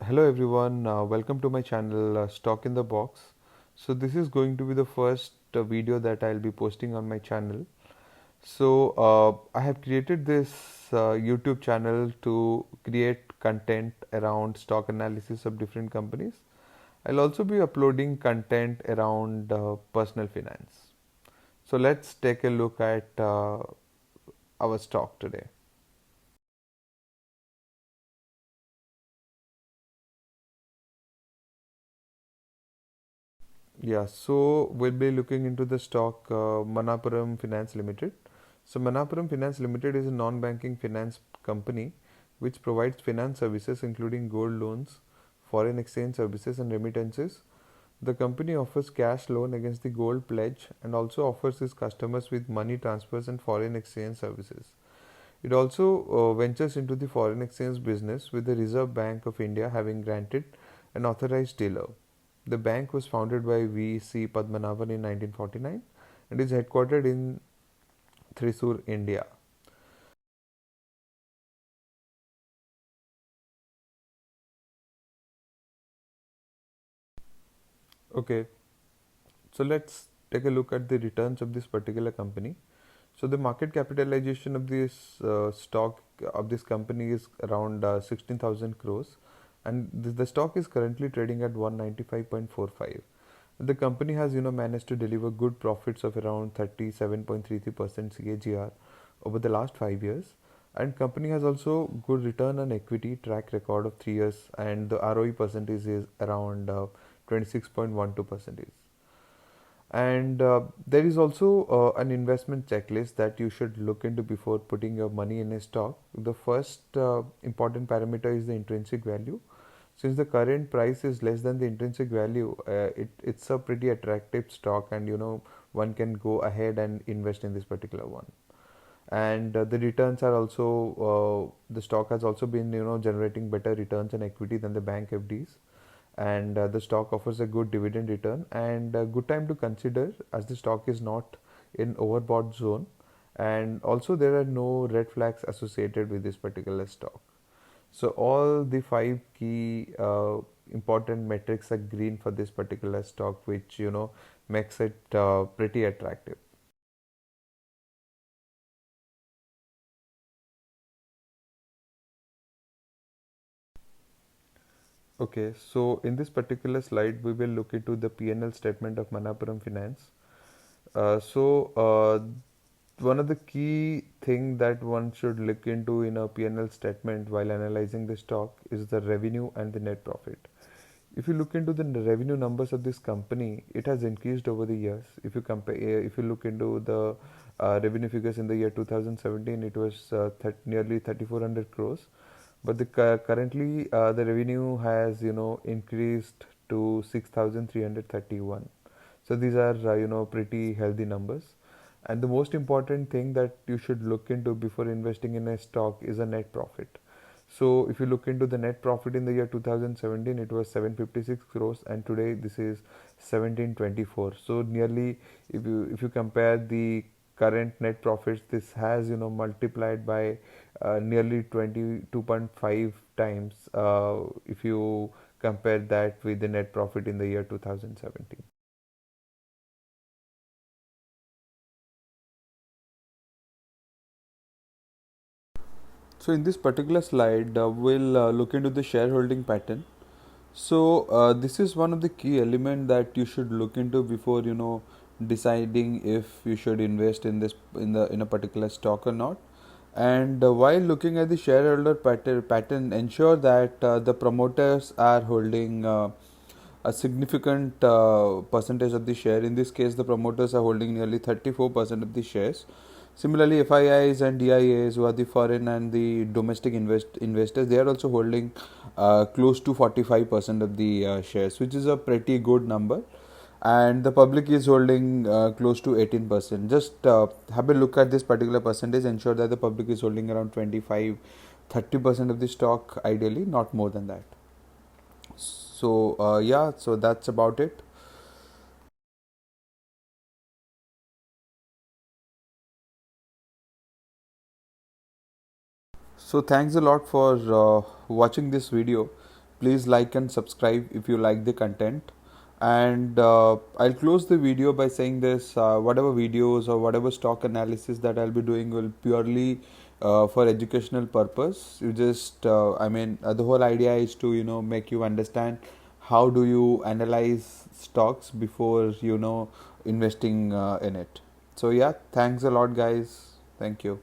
Hello everyone, welcome to my channel Stock in the Box. So this is going to be the first video that I'll be posting on my channel. I have created this YouTube channel to create content around stock analysis of different companies. I'll also be uploading content around personal finance. So let's take a look at our stock today. Yeah, so we'll be looking into the stock Manappuram Finance Limited. So Manappuram Finance Limited is a non-banking finance company which provides finance services including gold loans, foreign exchange services and remittances. The company offers cash loan against the gold pledge and also offers its customers with money transfers and foreign exchange services. It also ventures into the foreign exchange business with the Reserve Bank of India having granted an authorized dealer. The bank was founded by V.C. Padmanabhan in 1949 and is headquartered in Thrissur, India. Okay, so let's take a look at the returns of this particular company. So the market capitalization of this stock of this company is around 16,000 crores, and the stock is currently trading at 195.45. The company has managed to deliver good profits of around 37.33% CAGR over the last 5 years, and company has also good return on equity track record of 3 years, and the ROE percentage is around 26.12%. And there is also an investment checklist that you should look into before putting your money in a stock. The first important parameter is the intrinsic value. Since the current price is less than the intrinsic value, it's a pretty attractive stock, and one can go ahead and invest in this particular one. And the returns are also the stock has also been generating better returns on equity than the bank FDs, and the stock offers a good dividend return and a good time to consider as the stock is not in overbought zone, and also there are no red flags associated with this particular stock. So all the five key important metrics are green for this particular stock, which makes it pretty attractive. Okay, so in this particular slide, we will look into the P&L statement of Manappuram Finance. One of the key thing that one should look into in a P&L statement while analyzing the stock is the revenue and the net profit. If you look into the revenue numbers of this company, it has increased over the years. If you compare, if you look into the revenue figures in the year 2017, it was nearly 3,400 crores, but currently the revenue has increased to 6,331. So these are pretty healthy numbers. And the most important thing that you should look into before investing in a stock is a net profit. So if you look into the net profit in the year 2017, it was 756 crores, and today this is 1724. So nearly, if you compare the current net profits, this has multiplied by nearly 22.5 times if you compare that with the net profit in the year 2017. So in this particular slide, we'll look into the shareholding pattern. So this is one of the key element that you should look into before deciding if you should invest in this in a particular stock or not. And while looking at the shareholder pattern, ensure that the promoters are holding a significant percentage of the share. In this case, the promoters are holding nearly 34% of the shares. Similarly, FIIs and DIAs, who are the foreign and the domestic investors, they are also holding close to 45% of the shares, which is a pretty good number. And the public is holding close to 18%. Just have a look at this particular percentage. Ensure that the public is holding around 25-30% of the stock, ideally, not more than that. Yeah, so that's about it. So thanks a lot for watching this video. Please like and subscribe if you like the content. And I'll close the video by saying this: whatever videos or whatever stock analysis that I'll be doing will purely for educational purpose. You just, the whole idea is to make you understand how do you analyze stocks before investing in it. So yeah, thanks a lot, guys. Thank you.